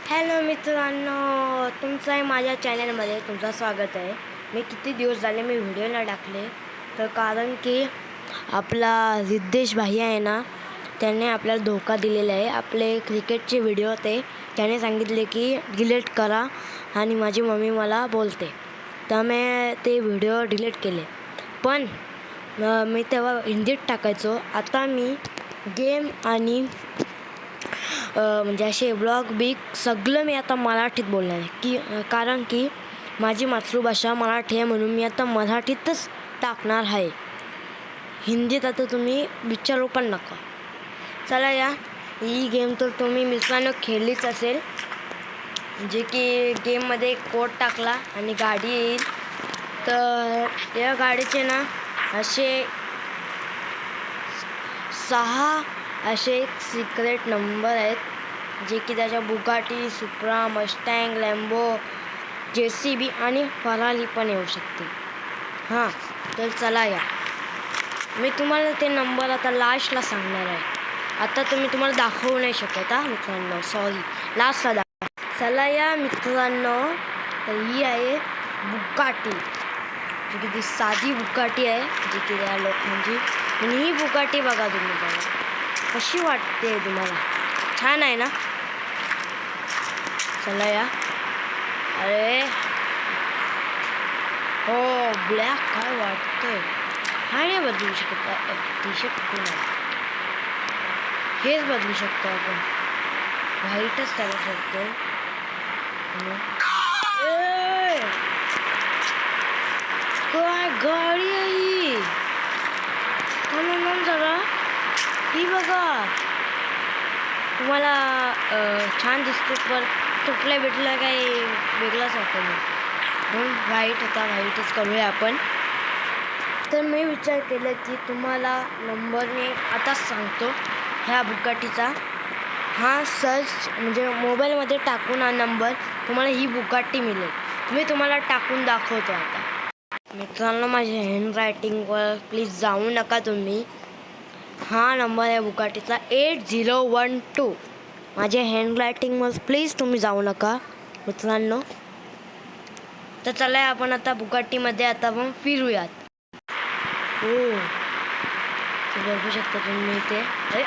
Hello मित्रांनो, तुमचं आहे माझ्या चॅनलमध्ये तुमचं स्वागत आहे. मी किती दिवस झाले मी व्हिडिओ नाही टाकले, तर कारण की आपला रिद्धेश भाई आहे ना, त्याने आपल्याला धोका दिलेला आहे. आपले क्रिकेटचे व्हिडिओ त्याने सांगितले की डिलीट करा आणि माझी मम्मी मला बोलते, तर मी ते व्हिडिओ डिलीट केले. पण मी तेव्हा हिंदीत टाकायचो. आता मी गेम आणि म्हणजे असे ब्लॉग बिग सगळं मी आता मराठीत बोलणार आहे की कारण की माझी मातृभाषा मराठी आहे, म्हणून मी आता मराठीतच टाकणार आहे. हिंदीत आता तुम्ही विचारू पण नका. चला या, ही गेम तर तुम्ही मित्रांनो खेळलीच असेल, जे की गेममध्ये कोड टाकला आणि गाडी येईल. तर या गाडीचे ना असे 6 असे सिक्रेट नंबर आहेत, जे की त्याच्या बुगाटी, सुप्रा, मस्टँग, लॅम्बो, JCB आणि फरारी पण येऊ शकते. हां, तर चला या, मी तुम्हाला ते नंबर आता लास्टला सांगणार आहे. आता तुम्हाला दाखवू नाही शकत मित्रांनो, सॉरी, लास्टला दाखवा. चला या मित्रांनो, तर ही आहे बुगाटी, जी की ती साधी बुगाटी आहे, जी की त्या लोकांची. आणि ही बुगाटी बघा तुम्ही, बघा कशी वाटते तुम्हाला, छान आहे ना. चला या. अरे हो, ब्लॅक काय वाटतंय, हा नाही बदलू शकत. टी-शर्ट नाही, हेच बदलू शकतो आपण, व्हाईटच त्याला शकतो. काय गाडी आहे ही, जरा ही बघा. तुम्हाला छान दिसतो, पण तुटल्या भेटलं काही वेगळाच वाटतो म्हणून व्हाईट होता, व्हाईटच करूया आपण. तर मी विचार केला की तुम्हाला नंबर मी आता सांगतो ह्या बुगाटीचा. हा सर्च म्हणजे मोबाईलमध्ये टाकून हा नंबर तुम्हाला ही बुगाटी मिळेल. मी तुम्हाला टाकून दाखवतो आता. मित्रांनो, माझ्या हँडरायटिंगवर प्लीज जाऊ नका तुम्ही. हा नंबर आहे बुगाटीचा 8012. माझ्या हँडरायटिंगवर प्लीज तुम्ही जाऊ नका मित्रांनो. तर चला आपण आता बुगाटीमध्ये आता आपण फिरूयात. हो, बघू शकता तुम्ही इथे. अरे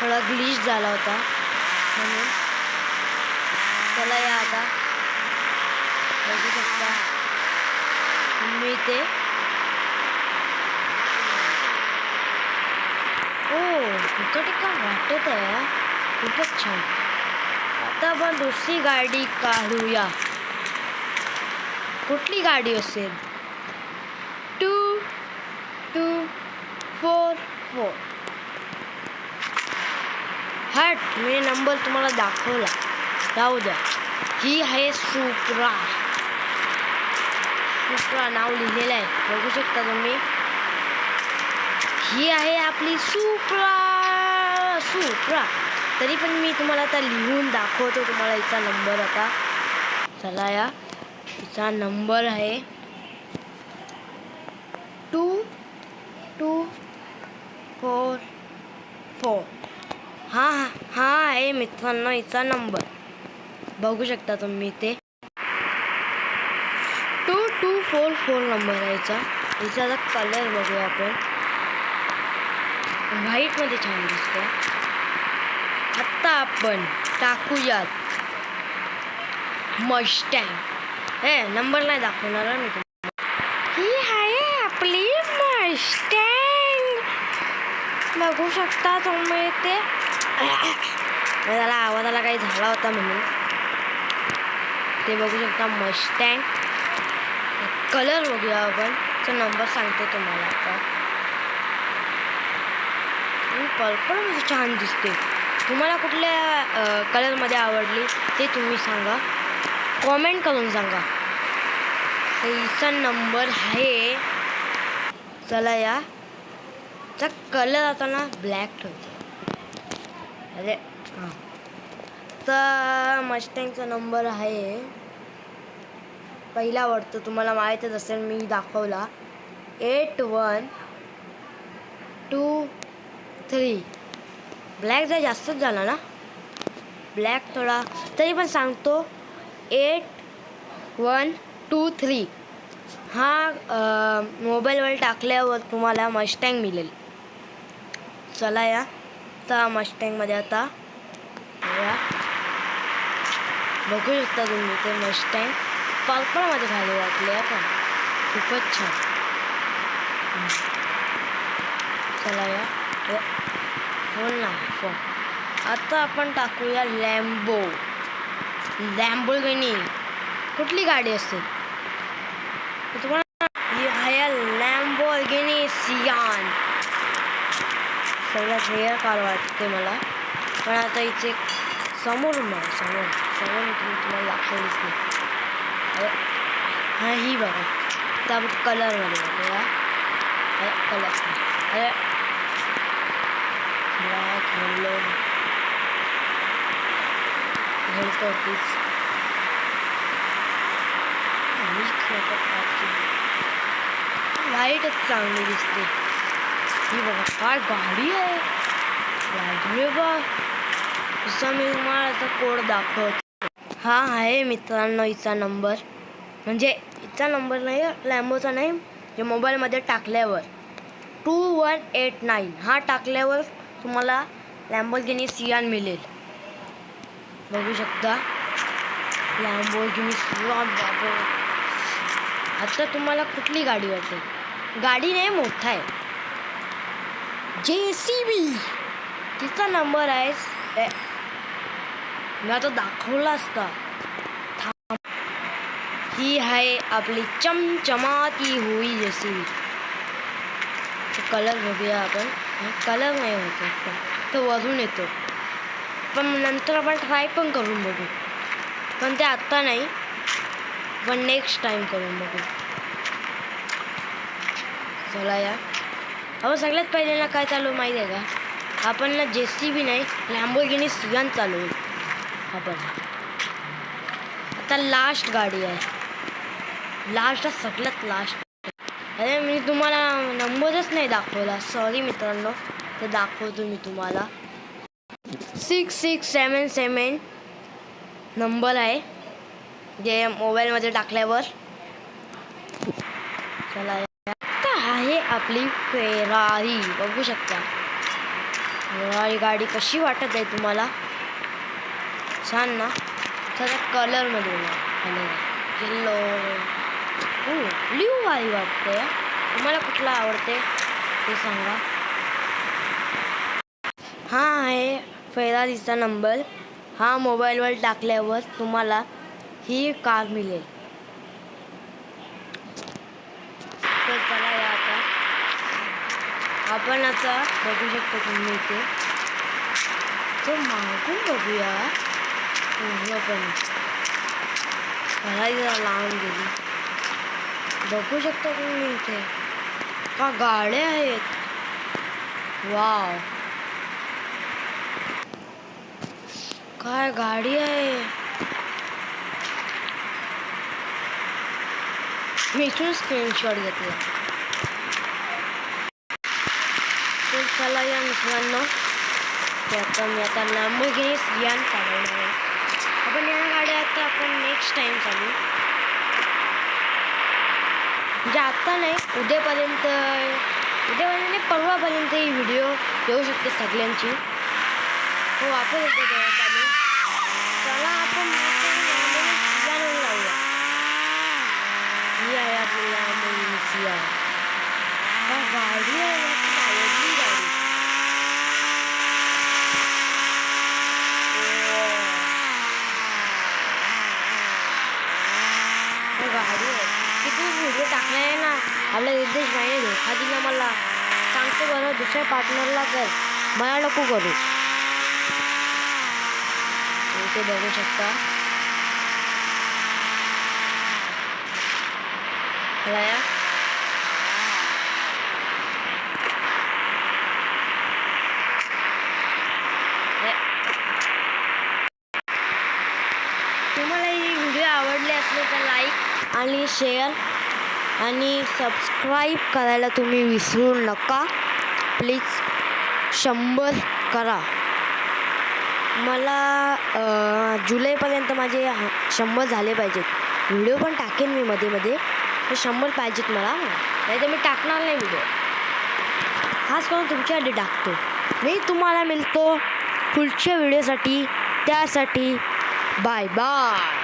थोडा ग्लिच झाला होता म्हणून. चला या आता, बघू शकता तुम्ही इथे. बुगाटी का वाटत आहे, खूपच छान. आता आपण दुसरी गाडी काढूया. कुठली गाडी असेल? 2244. हट, मी नंबर तुम्हाला दाखवला, जाऊ द्या. ही आहे सुप्रा. सुप्रा नाव लिहिलेलं आहे, बघू शकता तुम्ही. ही आहे आपली सुप्रा. तरी पण मी तुम्हाला आता लिहून दाखवतो तुम्हाला हिचा नंबर आता. चला या, हिचा नंबर आहे 2244. हा आहे मित्रांनो हिचा नंबर, बघू शकता तुम्ही इथे. 2244 नंबर आहे हिचा. हिचा कलर बघूया आपण, व्हाईटमध्ये छान दिसतो. आत्ता आपण टाकूयात मस्टँग. हे नंबर नाही दाखवणार मी तुम्हाला. ही आहे आपली मस्टँग, बघू शकता तुम्ही इथे. त्याला आवाजाला काही झाला होता म्हणून ते बघू शकता. मस्टँग कलर बघूया आपण, तो नंबर सांगते तुम्हाला आता. पर्पलमध्ये छान दिसते. तुम्हाला कुठल्या कलरमध्ये आवडली ते तुम्ही सांगा, कॉमेंट करून सांगा. हिचा नंबर आहे, चला या, चा कलर आता ना ब्लॅक ठेवतो. अरे हां, तर मस्टँगचा नंबर आहे पहिला आवडतो, तुम्हाला माहीतच असेल, मी दाखवला. 8123. ब्लॅक जर जास्तच झाला ना, ब्लॅक थोडा तरी पण सांगतो 8123 हा मोबाईलवर टाकल्यावर तुम्हाला मस्टँग मिळेल. चला या आता मस्टँगमध्ये आता बघू शकता तुम्ही ते मस्टँग पर्पलमध्ये भारी वाटले पण खूपच छान. चला या फोन ना फोन. आता आपण टाकूया लॅम्बोर्गिनी. कुठली गाडी असेल तुम्हाला? लॅम्बोर्गिनी सियान सगळ्यात रेअर कार वाटते मला. पण आता इथे समोर तुम्हाला दाखवलीच नाही. हां ही बघा त्या कलरमध्ये बघूया. कलर ब्लॅक येलो हेल्थच लाईटच चांगली दिसते. ही बघा काय गाडी आहे. गाडी बघा जसा मी तुम्हाला आता कोड दाखवतो. हा आहे मित्रांनो हिचा नंबर. म्हणजे हिचा नंबर नाही लॅम्बोचा नाही. जे मोबाईलमध्ये टाकल्यावर 2189 हा टाकल्यावर तुम्हाला लॅम्बोर्गिनी सियान मिळेल. बघू शकता लॅम्बोर्गिनी सियान. बाबा आता तुम्हाला कुठली गाडी वाटेल? गाडी नाही मोठा आहे JCB. तिचा नंबर आहे मी आता दाखवला असता. ही आहे आपली चमचमाती हुई JCB. कलर बघूया आपण. कलर नाही होतो तो वरून येतो. पण नंतर आपण ट्राय पण करून बघू. पण ते आत्ता नाही पण नेक्स्ट टाइम करून बघू. चला या अहो सगळ्यात पहिल्यांदा काय चालू माहीत आहे का? आपण ना JCB नाही लॅम्बोर्गिनी सियान चालू आपण. आता लास्ट गाडी आहे. सगळ्यात लास्ट. अरे मी तुम्हाला नंबरच नाही दाखवला. सॉरी मित्रांनो. ते दाखवतो मी तुम्हाला. 6677 नंबर आहे जे मोबाईलमध्ये टाकल्यावर. चला आता आहे आपली फेरारी. बघू शकता फेरारी गाडी कशी वाटत आहे तुम्हाला? छान ना. त्याचा कलरमध्ये येल्लो ब्ल्यू वाली वाटते. तुम्हाला कुठला आवडते ते सांगा. हा आहे फेरारीचा नंबर. हा मोबाईलवर टाकल्यावर तुम्हाला ही कार मिळेल. तर चला या आता आपण आता बघू शकतो तुम्ही इथे तो मागून बघूया. पूर्णपणे जरा लावून गेली. बघू शकता तुम्ही इथे का गाड्या आहेत. वाव काय गाडी आहे. मी इथून स्क्रीनशॉट घेतला. तर चला या मित्रांनो मी आता लॅम्बोर्गिनी सियान चालवणार आहे. आपण या गाड्या आता आपण नेक्स्ट टाइम चालू. म्हणजे आत्ता नाही उद्यापर्यंत परवापर्यंत ही व्हिडिओ येऊ शकते सगळ्यांची. हो वापस येते तेव्हा चालू. चला आपण सियान लावूया. ही आहे आपली लॅम्बोर्गिनी सियान. गाडी आहे आवडली गाडी. गाडी आहे किती व्हिडिओ टाकला आहे ना. आपला निर्देश भाईने धोका दिला मला. सांगतो बरं दुसऱ्या पार्टनरला कर मला नको करू. इथे बघू शकता तुम्हाला ही व्हिडिओ आवडली असले तर लाईक आणि शेअर आणि सबस्क्राईब करायला तुम्ही विसरू नका प्लीज. 100 करा. मला जुलैपर्यंत माझे 100 झाले पाहिजेत. व्हिडिओ पण टाकेन मी मध्ये मध्ये, तर 100 पाहिजेत मला, नाही तर मी टाकणार नाही व्हिडिओ. खास करून तुमच्यासाठी टाकतो. मी तुम्हाला मिळतो पुढच्या व्हिडिओसाठी. त्यासाठी बाय बाय.